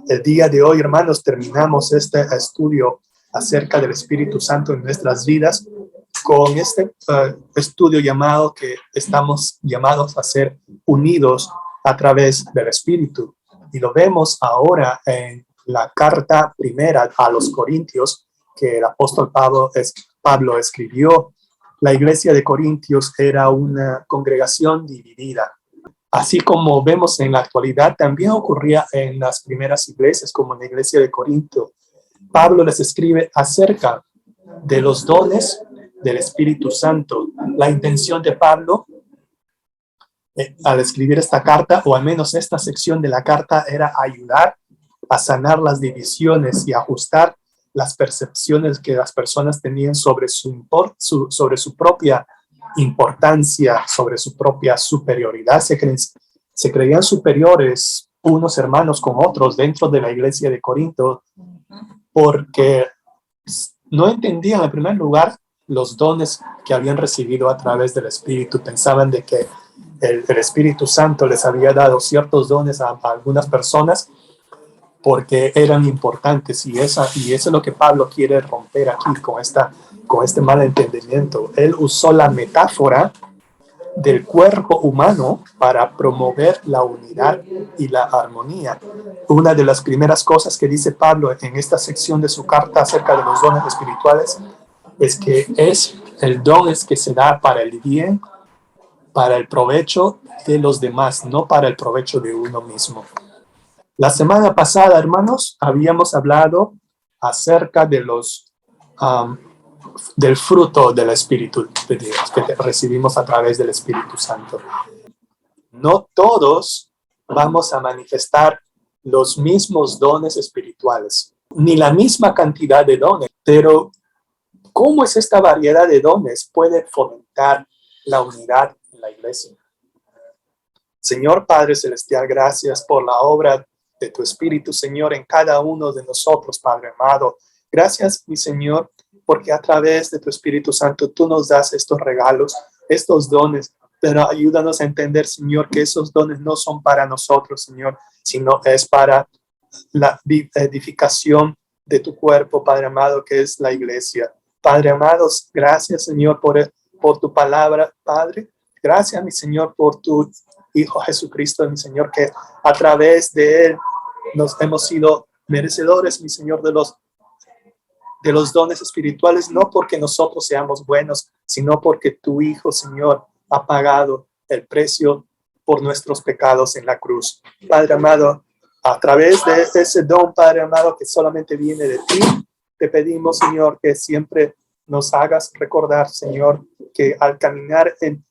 El día de hoy, hermanos, terminamos este estudio acerca del Espíritu Santo en nuestras vidas con este estudio llamado que estamos llamados a ser unidos a través del Espíritu. Y lo vemos ahora en la carta primera a los Corintios que el apóstol Pablo escribió. La iglesia de Corintios era una congregación dividida. Así como vemos en la actualidad, también ocurría en las primeras iglesias, como en la iglesia de Corinto. Pablo les escribe acerca de los dones del Espíritu Santo. La intención de Pablo al escribir esta carta, o al menos esta sección de la carta, era ayudar a sanar las divisiones y ajustar las percepciones que las personas tenían sobre su propia importancia, sobre su propia superioridad. Se creían superiores unos hermanos con otros dentro de la iglesia de Corinto porque no entendían en primer lugar los dones que habían recibido a través del Espíritu. Pensaban de que el Espíritu Santo les había dado ciertos dones a algunas personas porque eran importantes, y eso es lo que Pablo quiere romper aquí con este mal entendimiento. Él usó la metáfora del cuerpo humano para promover la unidad y la armonía. Una de las primeras cosas que dice Pablo en esta sección de su carta acerca de los dones espirituales es que el don es que se da para el bien, para el provecho de los demás, no para el provecho de uno mismo. La semana pasada, hermanos, habíamos hablado acerca de del fruto del Espíritu de Dios que recibimos a través del Espíritu Santo. No todos vamos a manifestar los mismos dones espirituales, ni la misma cantidad de dones, pero ¿cómo es esta variedad de dones puede fomentar la unidad en la iglesia? Señor Padre Celestial, gracias por la obra de tu Espíritu, Señor, en cada uno de nosotros, Padre amado. Gracias, mi Señor, porque a través de tu Espíritu Santo tú nos das estos regalos, estos dones, pero ayúdanos a entender, Señor, que esos dones no son para nosotros, Señor, sino es para la edificación de tu cuerpo, Padre amado, que es la iglesia. Padre amado, gracias, Señor, por tu palabra, Padre. Gracias, mi Señor, por tu Hijo Jesucristo, mi Señor, que a través de él nos hemos sido merecedores, mi Señor, de los dones espirituales, no porque nosotros seamos buenos, sino porque tu Hijo, Señor, ha pagado el precio por nuestros pecados en la cruz. Padre amado, a través de ese don, Padre amado, que solamente viene de ti, te pedimos, Señor, que siempre nos hagas recordar, Señor, que al caminar en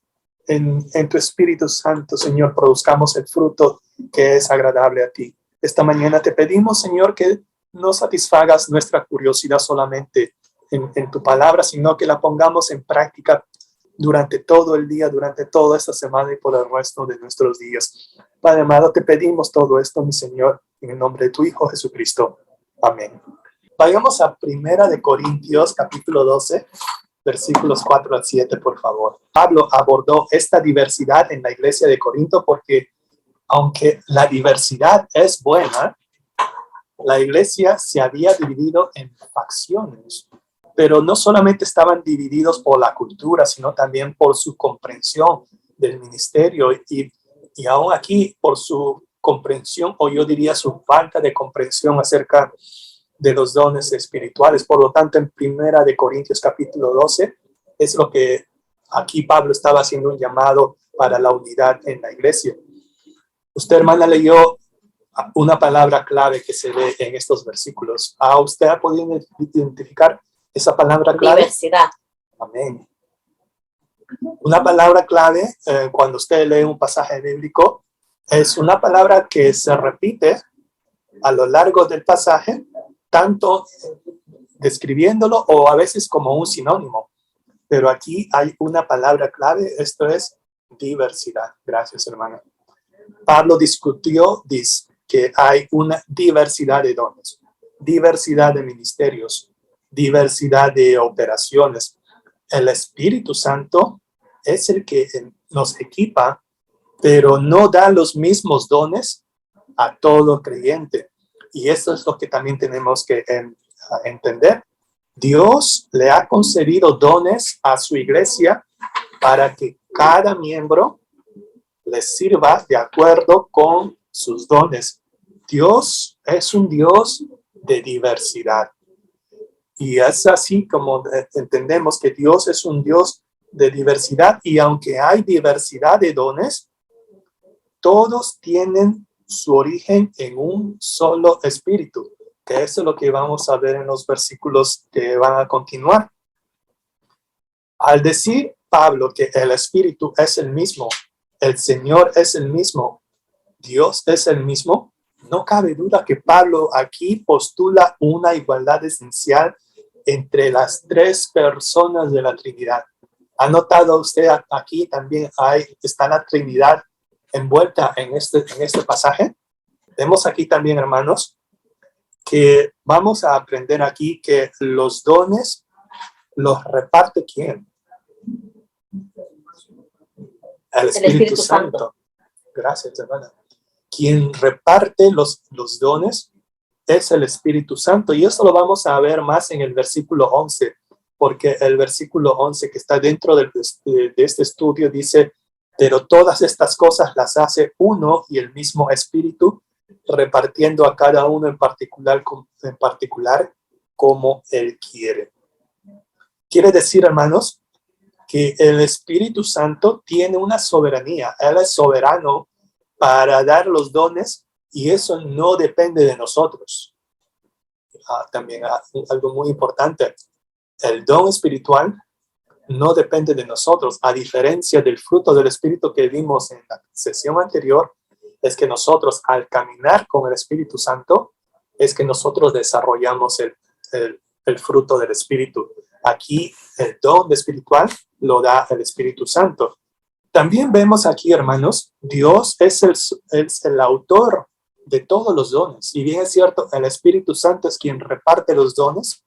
tu Espíritu Santo, Señor, produzcamos el fruto que es agradable a ti. Esta mañana te pedimos, Señor, que no satisfagas nuestra curiosidad solamente en tu palabra, sino que la pongamos en práctica durante todo el día, durante toda esta semana y por el resto de nuestros días. Padre amado, te pedimos todo esto, mi Señor, en el nombre de tu Hijo Jesucristo. Amén. Vayamos a 1 Corintios, capítulo 12, versículos 4 al 7, por favor. Pablo abordó esta diversidad en la iglesia de Corinto porque, aunque la diversidad es buena, la iglesia se había dividido en facciones, pero no solamente estaban divididos por la cultura, sino también por su comprensión del ministerio y aún aquí por su comprensión, o yo diría su falta de comprensión acerca de los dones espirituales. Por lo tanto, en 1 Corintios capítulo 12 es lo que aquí Pablo estaba haciendo un llamado para la unidad en la iglesia. Usted, hermana, leyó una palabra clave que se ve en estos versículos. ¿Usted ha podido identificar esa palabra clave? Diversidad. Amén. Una palabra clave, cuando usted lee un pasaje bíblico, es una palabra que se repite a lo largo del pasaje, tanto describiéndolo o a veces como un sinónimo. Pero aquí hay una palabra clave, esto es diversidad. Gracias, hermana. Pablo dice que hay una diversidad de dones, diversidad de ministerios, diversidad de operaciones. El Espíritu Santo es el que nos equipa, pero no da los mismos dones a todo creyente. Y eso es lo que también tenemos que entender. Dios le ha concedido dones a su iglesia para que cada miembro les sirva de acuerdo con sus dones. Dios es un Dios de diversidad. Y es así como entendemos que Dios es un Dios de diversidad, y aunque hay diversidad de dones, todos tienen su origen en un solo espíritu, que eso es lo que vamos a ver en los versículos que van a continuar. Al decir Pablo que el espíritu es el mismo, el Señor es el mismo, Dios es el mismo, no cabe duda que Pablo aquí postula una igualdad esencial entre las tres personas de la Trinidad. ¿Ha notado usted aquí también está la Trinidad envuelta en este pasaje? Vemos aquí también, hermanos, que vamos a aprender aquí que los dones los reparte ¿quién? El Espíritu Santo. Gracias, hermana. Quien reparte los dones es el Espíritu Santo. Y eso lo vamos a ver más en el versículo 11, porque el versículo 11 que está dentro de este estudio dice: pero todas estas cosas las hace uno y el mismo Espíritu, repartiendo a cada uno en particular como Él quiere. Quiere decir, hermanos, que el Espíritu Santo tiene una soberanía. Él es soberano para dar los dones, y eso no depende de nosotros. También algo muy importante, el don espiritual no depende de nosotros, a diferencia del fruto del Espíritu que vimos en la sesión anterior. Es que nosotros, al caminar con el Espíritu Santo, es que nosotros desarrollamos el fruto del Espíritu. Aquí el don espiritual lo da el Espíritu Santo. También vemos aquí, hermanos, Dios es el autor de todos los dones. Y bien es cierto, el Espíritu Santo es quien reparte los dones.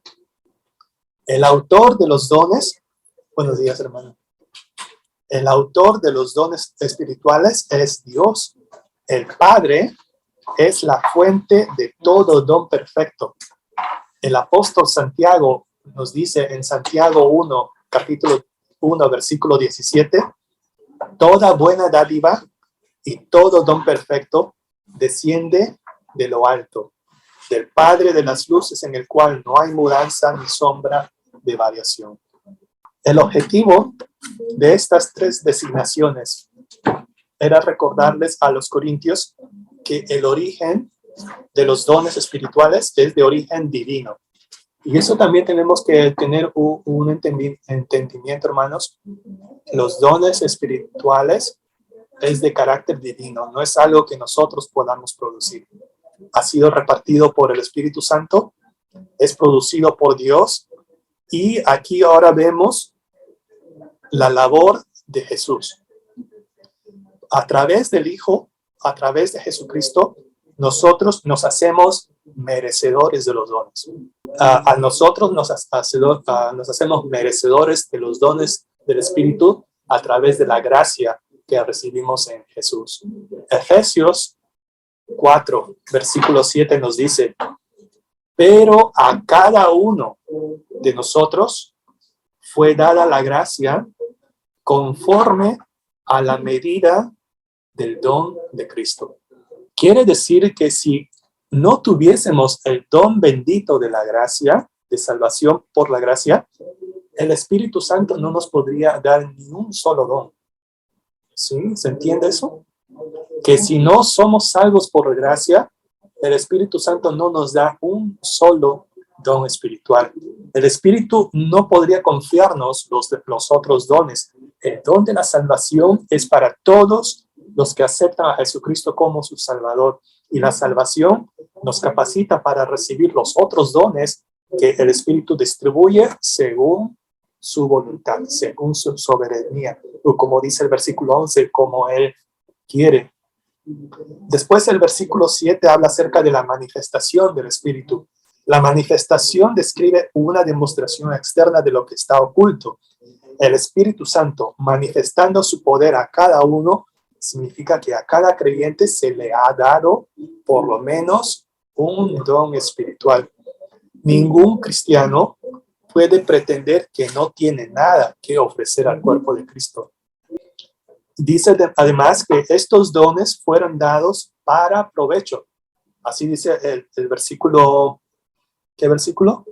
El autor de los dones, buenos días, hermano. El autor de los dones espirituales es Dios. El Padre es la fuente de todo don perfecto. El apóstol Santiago nos dice en Santiago 1, capítulo 1, versículo 17, toda buena dádiva y todo don perfecto desciende de lo alto, del Padre de las luces, en el cual no hay mudanza ni sombra de variación. El objetivo de estas tres designaciones era recordarles a los corintios que el origen de los dones espirituales es de origen divino. Y eso también tenemos que tener un entendimiento, hermanos. Los dones espirituales es de carácter divino, no es algo que nosotros podamos producir. Ha sido repartido por el Espíritu Santo, es producido por Dios, y aquí ahora vemos la labor de Jesús. A través del Hijo, a través de Jesucristo, nosotros nos hacemos merecedores de los dones. A nosotros nos hacemos merecedores de los dones del Espíritu a través de la gracia que recibimos en Jesús. Efesios 4, versículo 7 nos dice: pero a cada uno de nosotros fue dada la gracia conforme a la medida del don de Cristo. Quiere decir que si no tuviésemos el don bendito de la gracia, de salvación por la gracia, el Espíritu Santo no nos podría dar ni un solo don. ¿Sí? ¿Se entiende eso? Que si no somos salvos por gracia, el Espíritu Santo no nos da un solo don espiritual. El Espíritu no podría confiarnos los otros dones. El don de la salvación es para todos los que aceptan a Jesucristo como su Salvador. Y la salvación nos capacita para recibir los otros dones que el Espíritu distribuye según su voluntad, según su soberanía, o como dice el versículo 11, como Él quiere. Después el versículo 7 habla acerca de la manifestación del Espíritu. La manifestación describe una demostración externa de lo que está oculto. El Espíritu Santo, manifestando su poder a cada uno, significa que a cada creyente se le ha dado por lo menos un don espiritual. Ningún cristiano puede pretender que no tiene nada que ofrecer al cuerpo de Cristo. Dice además que estos dones fueron dados para provecho. Así dice el versículo, ¿qué versículo?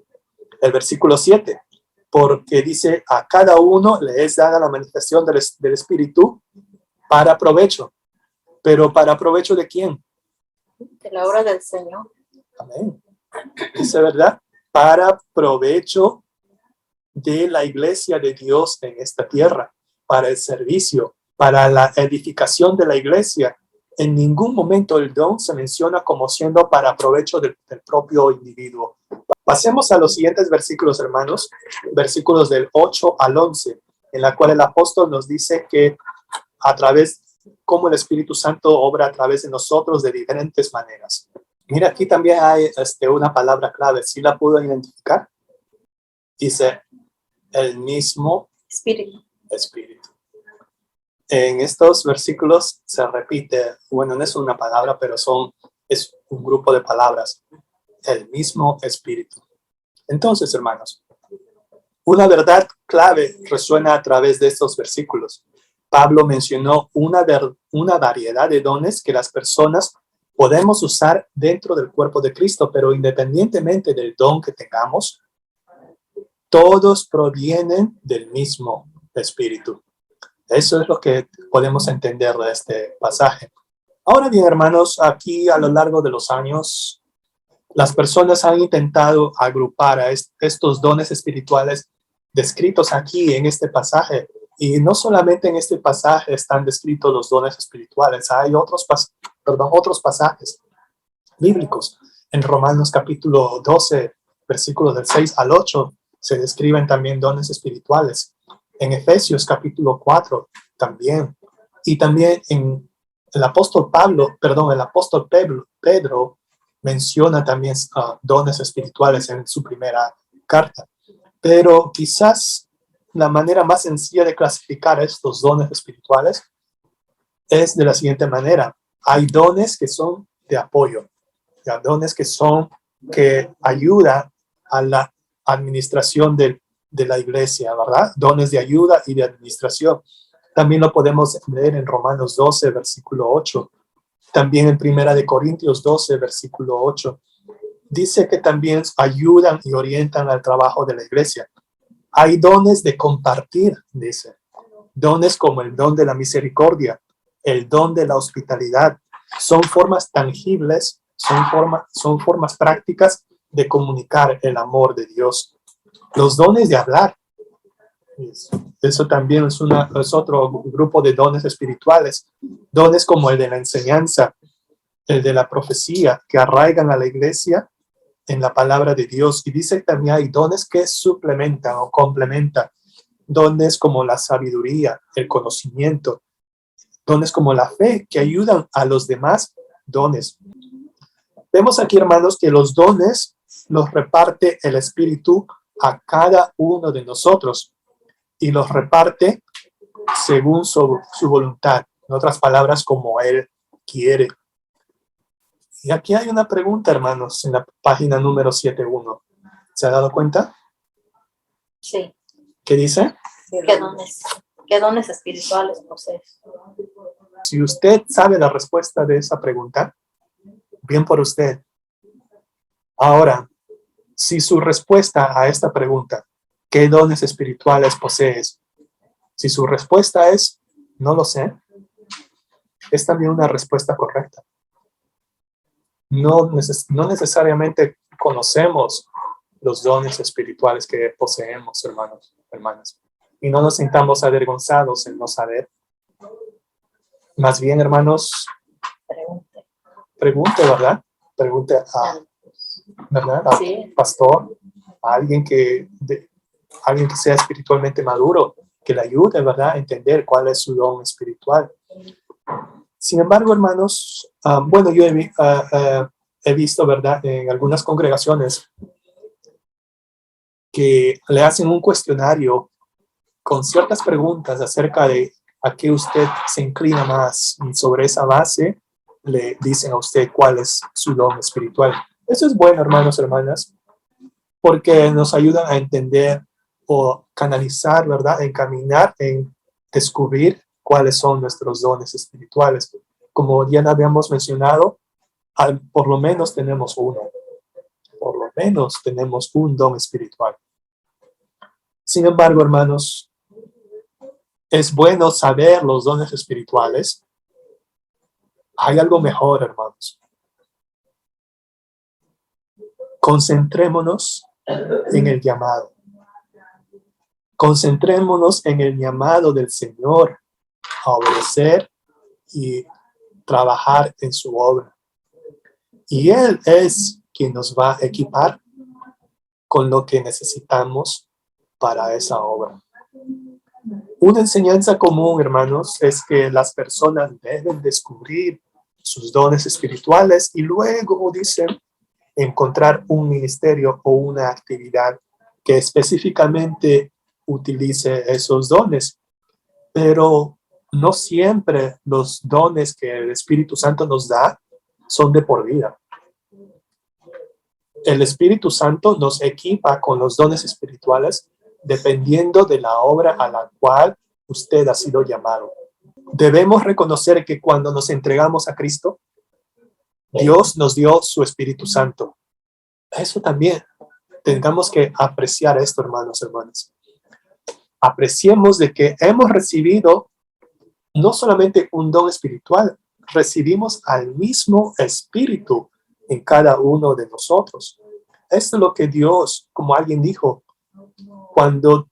El versículo 7. Porque dice, a cada uno le es dada la manifestación del Espíritu para provecho. ¿Pero para provecho de quién? De la obra del Señor. Amén. Dice, ¿verdad? Para provecho de la iglesia de Dios en esta tierra, para el servicio, para la edificación de la iglesia. En ningún momento el don se menciona como siendo para provecho del propio individuo. Pasemos a los siguientes versículos, hermanos, versículos del 8 al 11, en la cual el apóstol nos dice que a través, cómo el Espíritu Santo obra a través de nosotros de diferentes maneras. Mira, aquí también hay una palabra clave, ¿sí la pudo identificar? Dice, el mismo Espíritu. En estos versículos se repite, bueno, no es una palabra, pero es un grupo de palabras, el mismo Espíritu. Entonces, hermanos, una verdad clave resuena a través de estos versículos. Pablo mencionó una variedad de dones que las personas podemos usar dentro del cuerpo de Cristo, pero independientemente del don que tengamos, todos provienen del mismo Espíritu. Eso es lo que podemos entender de este pasaje. Ahora bien, hermanos, aquí a lo largo de los años, las personas han intentado agrupar a estos dones espirituales descritos aquí en este pasaje. Y no solamente en este pasaje están descritos los dones espirituales, hay otros pasajes bíblicos. En Romanos capítulo 12, versículos del 6 al 8, se describen también dones espirituales. En Efesios capítulo 4 también. Y también en el apóstol Pedro menciona también dones espirituales en su primera carta. Pero quizás la manera más sencilla de clasificar estos dones espirituales es de la siguiente manera. Hay dones que son de apoyo, dones que ayudan a la administración de la iglesia, ¿verdad? Dones de ayuda y de administración. También lo podemos leer en Romanos 12, versículo 8. También en Primera de Corintios 12, versículo 8. Dice que también ayudan y orientan al trabajo de la iglesia. Hay dones de compartir, dice. Dones como el don de la misericordia, el don de la hospitalidad. Son formas tangibles, son formas prácticas de comunicar el amor de Dios. Los dones de hablar. Eso también es otro grupo de dones espirituales. Dones como el de la enseñanza, el de la profecía, que arraigan a la iglesia en la palabra de Dios. Y dice que también hay dones que suplementan o complementan. Dones como la sabiduría, el conocimiento. Dones como la fe, que ayudan a los demás dones. Vemos aquí, hermanos, que los dones los reparte el Espíritu a cada uno de nosotros y los reparte según su voluntad. En otras palabras, como Él quiere. Y aquí hay una pregunta, hermanos, en la página número 7.1. ¿Se ha dado cuenta? Sí. ¿Qué dice? ¿Qué dones espirituales posees? Si usted sabe la respuesta de esa pregunta, bien por usted. Ahora, si su respuesta a esta pregunta, ¿qué dones espirituales posees? Si su respuesta es, no lo sé, es también una respuesta correcta. No necesariamente conocemos los dones espirituales que poseemos, hermanos, hermanas. Y no nos sintamos avergonzados en no saber. Más bien, hermanos, pregunte, ¿verdad? Pregunte ¿verdad? A sí. Pastor, a alguien que sea espiritualmente maduro, que le ayude, ¿verdad?, a entender cuál es su don espiritual. Sin embargo, hermanos, bueno, yo he visto, ¿verdad?, en algunas congregaciones que le hacen un cuestionario con ciertas preguntas acerca de a qué usted se inclina más, y sobre esa base le dicen a usted cuál es su don espiritual. Eso es bueno, hermanos, hermanas, porque nos ayuda a entender o canalizar, ¿verdad? Encaminar, en descubrir cuáles son nuestros dones espirituales. Como ya habíamos mencionado, por lo menos tenemos uno. Por lo menos tenemos un don espiritual. Sin embargo, hermanos, es bueno saber los dones espirituales. Hay algo mejor, hermanos. Concentrémonos en el llamado. Concentrémonos en el llamado del Señor a obedecer y trabajar en su obra. Y Él es quien nos va a equipar con lo que necesitamos para esa obra. Una enseñanza común, hermanos, es que las personas deben descubrir sus dones espirituales y luego, dicen, encontrar un ministerio o una actividad que específicamente utilice esos dones. Pero no siempre los dones que el Espíritu Santo nos da son de por vida. El Espíritu Santo nos equipa con los dones espirituales dependiendo de la obra a la cual usted ha sido llamado. Debemos reconocer que cuando nos entregamos a Cristo, Dios nos dio su Espíritu Santo. Eso también, tengamos que apreciar esto, hermanos, hermanas. Apreciemos de que hemos recibido no solamente un don espiritual, recibimos al mismo Espíritu en cada uno de nosotros. Esto es lo que Dios, como alguien dijo, cuando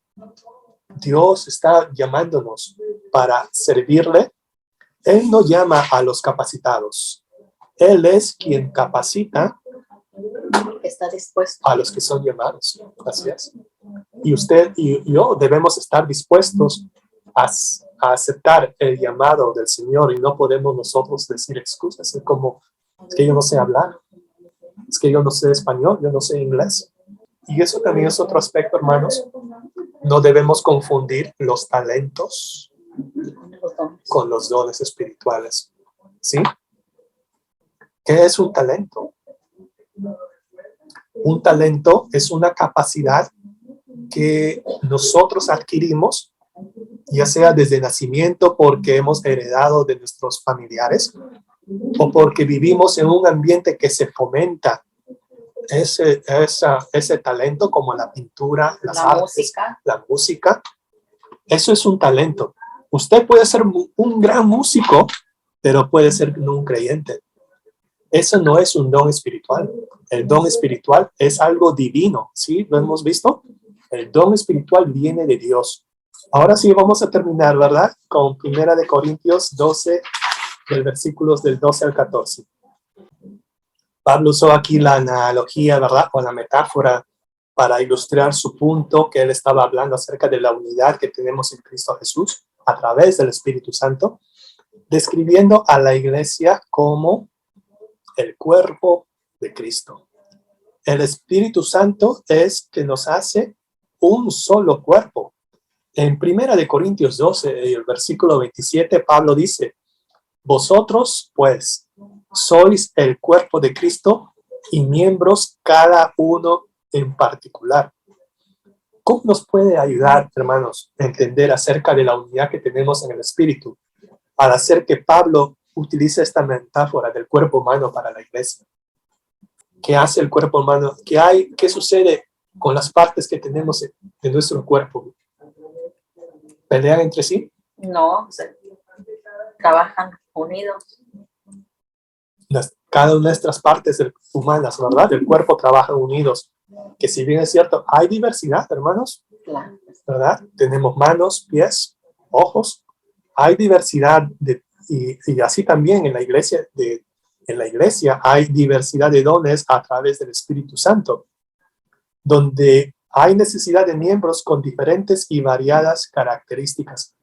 Dios está llamándonos para servirle, Él no llama a los capacitados. Él es quien capacita Está dispuesto. a los que son llamados. Así es. Y usted y yo debemos estar dispuestos a aceptar el llamado del Señor, y no podemos nosotros decir excusas. Es como, es que yo no sé hablar, es que yo no sé español, yo no sé inglés. Y eso también es otro aspecto, hermanos. No debemos confundir los talentos con los dones espirituales. ¿Sí? ¿Qué es un talento? Un talento es una capacidad que nosotros adquirimos, ya sea desde nacimiento porque hemos heredado de nuestros familiares o porque vivimos en un ambiente que se fomenta ese talento, como la pintura, las artes, la música. Eso es un talento. Usted puede ser un gran músico, pero puede ser no un creyente. Eso no es un don espiritual. El don espiritual es algo divino, ¿sí? ¿Lo hemos visto? El don espiritual viene de Dios. Ahora sí vamos a terminar, ¿verdad? Con 1 Corintios 12, del versículos del 12 al 14. Pablo usó aquí la analogía, ¿verdad? O la metáfora para ilustrar su punto, que él estaba hablando acerca de la unidad que tenemos en Cristo Jesús a través del Espíritu Santo, describiendo a la iglesia como el cuerpo de Cristo. El Espíritu Santo es que nos hace un solo cuerpo. En 1 Corintios 12, el versículo 27, Pablo dice: vosotros, pues, sois el cuerpo de Cristo y miembros cada uno en particular. ¿Cómo nos puede ayudar, hermanos, a entender acerca de la unidad que tenemos en el Espíritu al hacer que Pablo utilice esta metáfora del cuerpo humano para la iglesia? ¿Qué hace el cuerpo humano? ¿Qué sucede con las partes que tenemos de nuestro cuerpo? ¿Pelean entre sí? No, trabajan unidos. Cada una de nuestras partes humanas, ¿verdad? Del cuerpo trabajan unidos. Que si bien es cierto, hay diversidad, hermanos, ¿verdad? Tenemos manos, pies, ojos. Hay diversidad y así también en la iglesia hay diversidad de dones a través del Espíritu Santo, donde hay necesidad de miembros con diferentes y variadas características.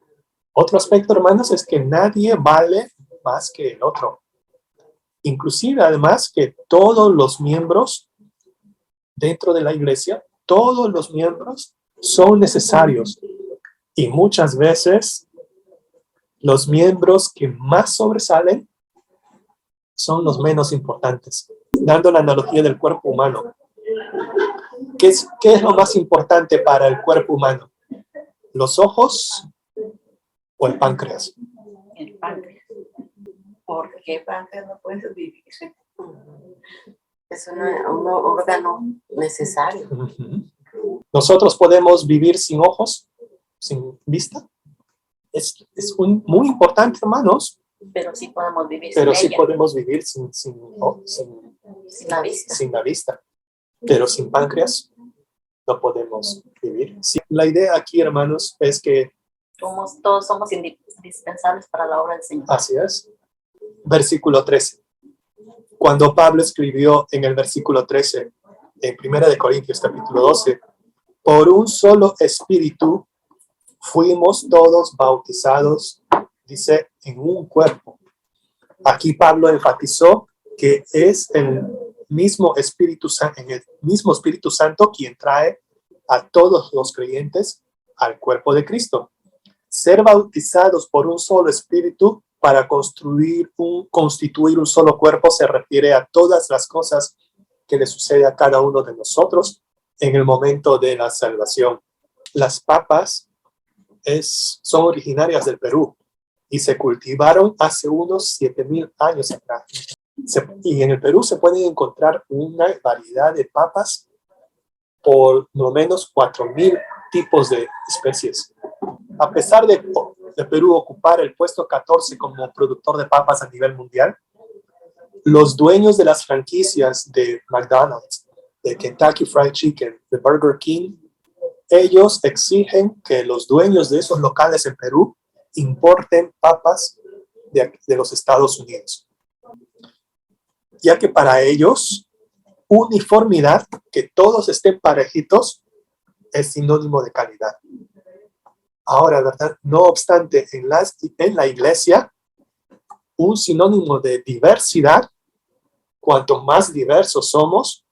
Otro aspecto, hermanos, es que nadie vale más que el otro. Inclusive, además, que todos los miembros dentro de la iglesia, todos los miembros son necesarios. Y muchas veces Los miembros que más sobresalen son los menos importantes. Dando la analogía del cuerpo humano. ¿Qué es lo más importante para el cuerpo humano? ¿Los ojos o el páncreas? El páncreas. ¿Por qué páncreas no puede vivir? Es un órgano necesario. ¿Nosotros podemos vivir sin ojos, sin vista? Es muy importante, hermanos. Pero sí podemos vivir Pero sin sí ella. podemos vivir sin La vista. sin la vista. Pero sin páncreas no podemos vivir. Sí, la idea aquí, hermanos, es que Todos somos indispensables para la obra del Señor. así es. Versículo 13. Cuando Pablo escribió en el versículo 13, en 1 de Corintios capítulo 12, por un solo espíritu fuimos todos bautizados, dice, en un cuerpo. Aquí Pablo enfatizó que es el mismo Espíritu Santo quien trae a todos los creyentes al cuerpo de Cristo. Ser bautizados por un solo espíritu para constituir un solo cuerpo se refiere a todas las cosas que le sucede a cada uno de nosotros en el momento de la salvación. Las papas son originarias del Perú y se cultivaron hace unos 7,000 años atrás. Y en el Perú se pueden encontrar una variedad de papas por lo menos 4,000 tipos de especies. A pesar de Perú ocupar el puesto 14 como productor de papas a nivel mundial, los dueños de las franquicias de McDonald's, de Kentucky Fried Chicken, de Burger King, ellos exigen que los dueños de esos locales en Perú importen papas de los Estados Unidos, ya que para ellos uniformidad, que todos estén parejitos, es sinónimo de calidad. Ahora, ¿verdad? No obstante, en la iglesia, un sinónimo de diversidad, cuanto más diversos somos,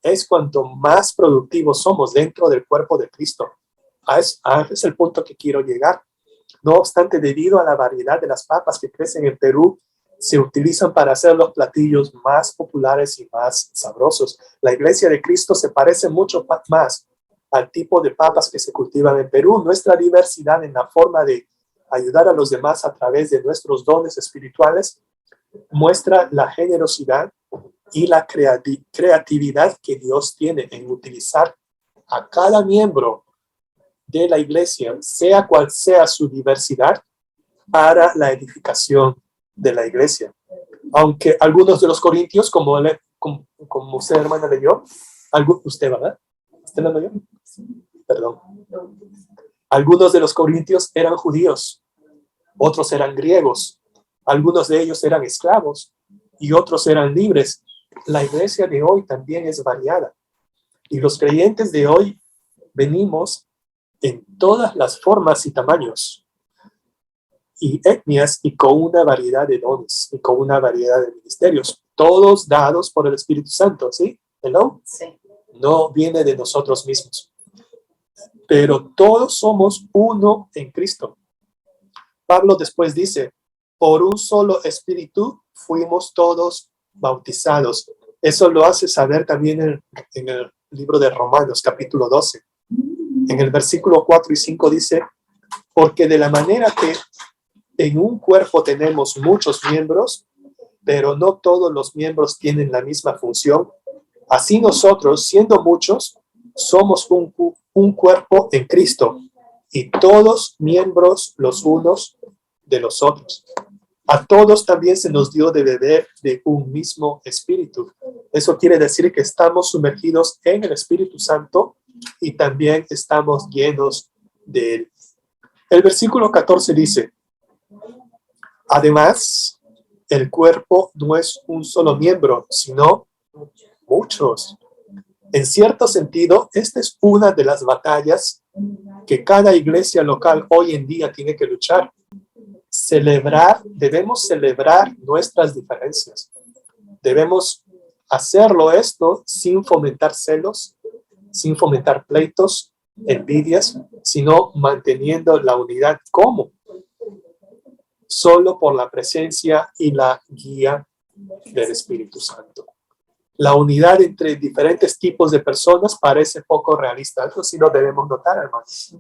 es cuanto más productivos somos dentro del cuerpo de Cristo. Ese es el punto que quiero llegar. No obstante, debido a la variedad de las papas que crecen en Perú, se utilizan para hacer los platillos más populares y más sabrosos. La iglesia de Cristo se parece mucho más al tipo de papas que se cultivan en Perú. Nuestra diversidad en la forma de ayudar a los demás a través de nuestros dones espirituales muestra la generosidad y la creatividad que Dios tiene en utilizar a cada miembro de la iglesia, sea cual sea su diversidad, para la edificación de la iglesia. Aunque algunos de los corintios, como usted, hermana, leyó, usted, ¿verdad? ¿Usted lo leyó? Perdón. Algunos de los corintios eran judíos, otros eran griegos, algunos de ellos eran esclavos y otros eran libres. La iglesia de hoy también es variada y los creyentes de hoy venimos en todas las formas y tamaños y etnias y con una variedad de dones y con una variedad de ministerios, todos dados por el Espíritu Santo, ¿sí? ¿Hello? Sí. No viene de nosotros mismos, pero todos somos uno en Cristo. Pablo después dice, por un solo espíritu fuimos todos bautizados. Eso lo hace saber también en el libro de Romanos, capítulo 12. En el versículo 4 y 5 dice, porque de la manera que en un cuerpo tenemos muchos miembros, pero no todos los miembros tienen la misma función, así nosotros, siendo muchos, somos un cuerpo en Cristo y todos miembros los unos de los otros. A todos también se nos dio de beber de un mismo espíritu. Eso quiere decir que estamos sumergidos en el Espíritu Santo y también estamos llenos de él. El versículo 14 dice, además, el cuerpo no es un solo miembro, sino muchos. En cierto sentido, esta es una de las batallas que cada iglesia local hoy en día tiene que luchar. Debemos celebrar nuestras diferencias. Debemos hacerlo esto sin fomentar celos, sin fomentar pleitos, envidias, sino manteniendo la unidad. ¿Cómo? solo por la presencia y la guía del Espíritu Santo. La unidad entre diferentes tipos de personas parece poco realista. Eso sí lo debemos notar, hermanos.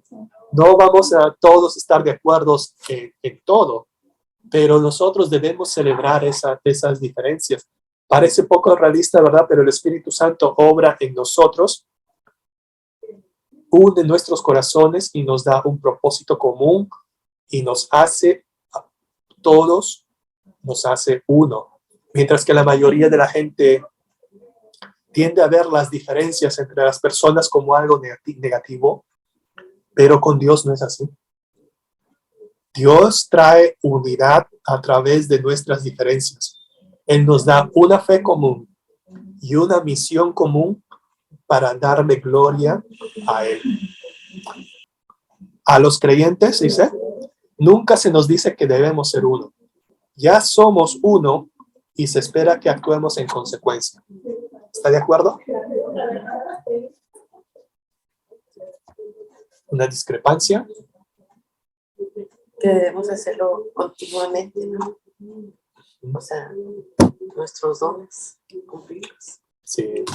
No vamos a todos estar de acuerdo en todo, pero nosotros debemos celebrar esas diferencias. Parece poco realista, ¿verdad? Pero el Espíritu Santo obra en nosotros, une nuestros corazones y nos da un propósito común y nos hace todos, nos hace uno. Mientras que la mayoría de la gente tiende a ver las diferencias entre las personas como algo negativo, pero con Dios no es así. Dios trae unidad a través de nuestras diferencias. Él nos da una fe común y una misión común para darle gloria a Él. A los creyentes, dice, nunca se nos dice que debemos ser uno. Ya somos uno y se espera que actuemos en consecuencia. ¿Está de acuerdo? ¿Una discrepancia? Que debemos hacerlo continuamente, ¿no? O sea, nuestros dones, cumplirlos. Sí.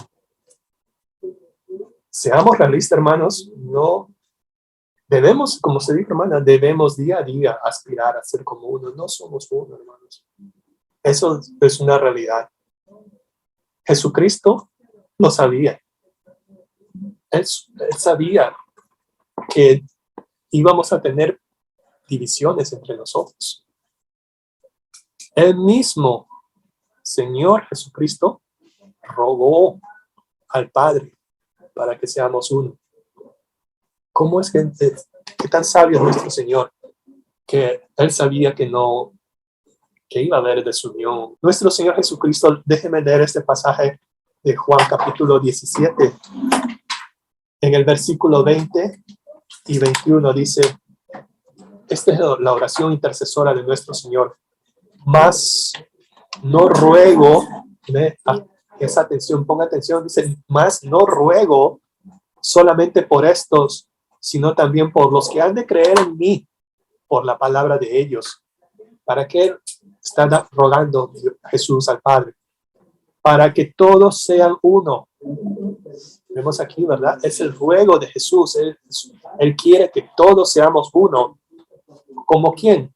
Seamos realistas, hermanos. No debemos, como se dice, hermana, debemos día a día aspirar a ser como uno. No somos uno, hermanos. Eso es una realidad. Jesucristo lo sabía. Él sabía que íbamos a tener divisiones entre nosotros. El mismo Señor Jesucristo rogó al Padre para que seamos uno. ¿Cómo es que qué tan sabio es nuestro Señor? Que Él sabía que iba a haber desunión. Nuestro Señor Jesucristo, déjeme leer este pasaje de Juan capítulo 17. En el versículo 20 y 21 dice, esta es la oración intercesora de nuestro Señor. Mas no ruego, esa atención, ponga atención, dice, mas no ruego solamente por estos, sino también por los que han de creer en mí, por la palabra de ellos. ¿Para qué está rogando Jesús al Padre? Para que todos sean uno. Vemos aquí, ¿verdad? Es el ruego de Jesús. Él quiere que todos seamos uno. ¿Como quién?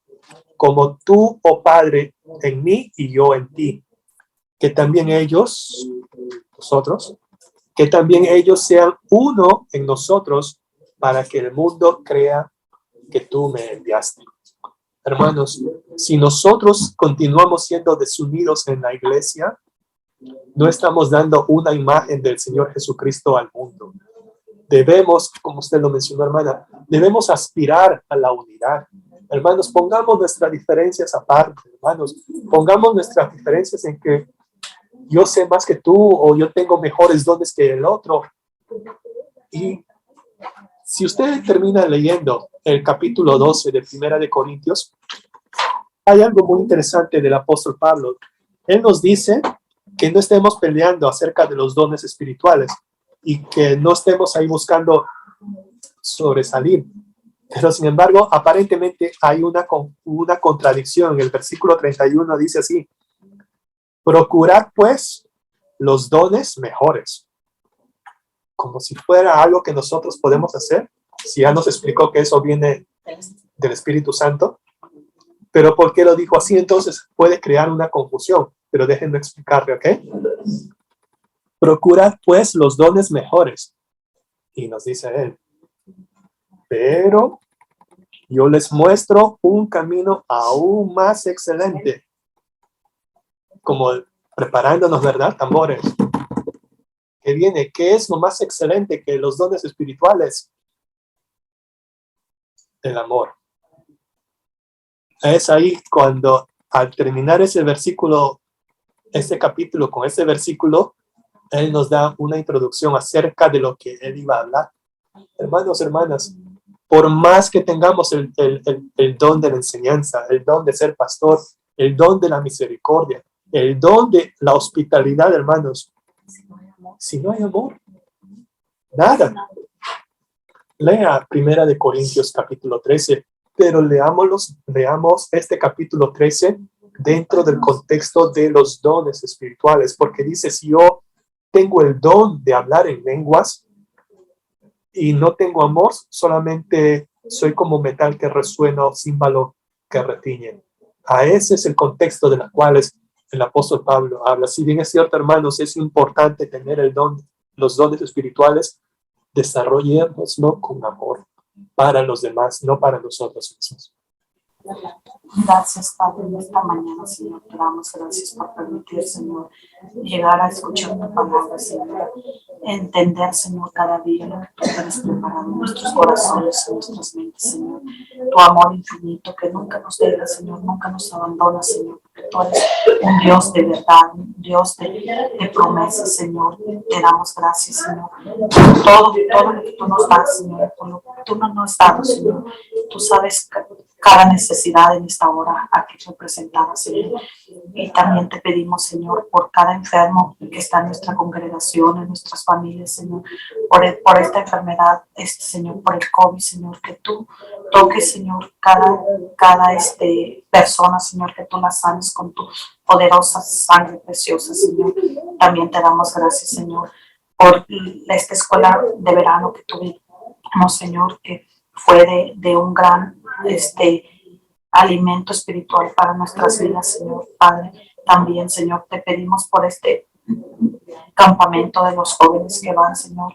Como tú, oh Padre, en mí y yo en ti. Que también ellos, nosotros, que también ellos sean uno en nosotros para que el mundo crea que tú me enviaste. Hermanos, si nosotros continuamos siendo desunidos en la iglesia, no estamos dando una imagen del Señor Jesucristo al mundo. Debemos, como usted lo mencionó, hermana, debemos aspirar a la unidad. Hermanos, pongamos nuestras diferencias aparte, hermanos. Pongamos nuestras diferencias en que yo sé más que tú o yo tengo mejores dones que el otro. Y si usted termina leyendo el capítulo 12 de Primera de Corintios, hay algo muy interesante del apóstol Pablo. Él nos dice que no estemos peleando acerca de los dones espirituales y que no estemos ahí buscando sobresalir. Pero sin embargo, aparentemente hay una contradicción. En el versículo 31 dice así, procurad pues los dones mejores. Como si fuera algo que nosotros podemos hacer. Si ya nos explicó que eso viene del Espíritu Santo. Pero ¿por qué lo dijo así? Entonces puede crear una confusión. Pero déjenme explicarle, ¿ok? Procurad pues los dones mejores. Y nos dice él, pero yo les muestro un camino aún más excelente. Como preparándonos, ¿verdad? Tambores. Que viene, ¿qué es lo más excelente que los dones espirituales? El amor. Es ahí cuando al terminar ese versículo, este capítulo con ese versículo, él nos da una introducción acerca de lo que él iba a hablar. Hermanos, hermanas, por más que tengamos el don de la enseñanza, el don de ser pastor, el don de la misericordia, el don de la hospitalidad, hermanos, si no hay amor, nada. Lea Primera de Corintios capítulo 13 pero leamos este capítulo 13 dentro del contexto de los dones espirituales, porque dice, si yo tengo el don de hablar en lenguas y no tengo amor, solamente soy como metal que resuena o címbalo que retiñe. A ese es el contexto de la cual el apóstol Pablo habla. Si bien es cierto, hermanos, es importante tener los dones espirituales, desarrollémoslo con amor para los demás, no para nosotros mismos. Gracias, Padre, en esta mañana, Señor, te damos gracias por permitir, Señor, llegar a escuchar tu palabra, Señor, entender, Señor, cada día lo que tú tienes preparado en nuestros corazones, en nuestras mentes, Señor, tu amor infinito que nunca nos deja, Señor, nunca nos abandona, Señor, porque tú eres un Dios de verdad, un Dios de promesas, Señor. Te damos gracias, Señor, por todo lo que tú nos das, Señor, por lo que tú no nos has dado, Señor. Tú sabes cada necesidad en esta hora aquí representada, Señor. Y también te pedimos, Señor, por cada enfermo que está en nuestra congregación, en nuestras familias, Señor, por esta enfermedad, Señor, por el COVID, Señor, que tú toques, Señor, cada persona, Señor, que tú la sanes con tu poderosa sangre preciosa, Señor. También te damos gracias, Señor, por esta escuela de verano que tuvimos, Señor, que fue de un gran alimento espiritual para nuestras vidas, Señor Padre. También, Señor, te pedimos por este campamento de los jóvenes que van, Señor,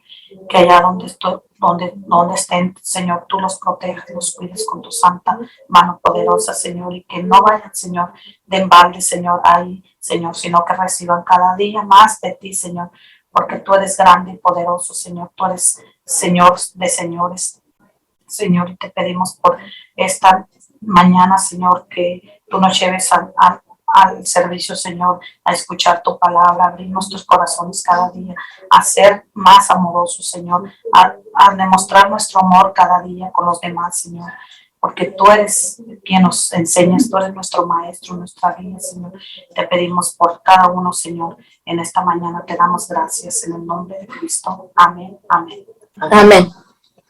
que allá donde estén, Señor, tú los protejas, los cuides con tu santa mano poderosa, Señor, y que no vayan, Señor, de embalde, Señor, ahí, Señor, sino que reciban cada día más de ti, Señor, porque tú eres grande y poderoso, Señor, tú eres Señor de señores, Señor, y te pedimos por esta mañana, Señor, que tú nos lleves al servicio, Señor, a escuchar tu palabra, abrir nuestros corazones cada día, a ser más amorosos, Señor, a demostrar nuestro amor cada día con los demás, Señor, porque tú eres quien nos enseñas, tú eres nuestro maestro, nuestra guía, Señor. Te pedimos por cada uno, Señor, en esta mañana te damos gracias en el nombre de Cristo. Amén, amén. Amén.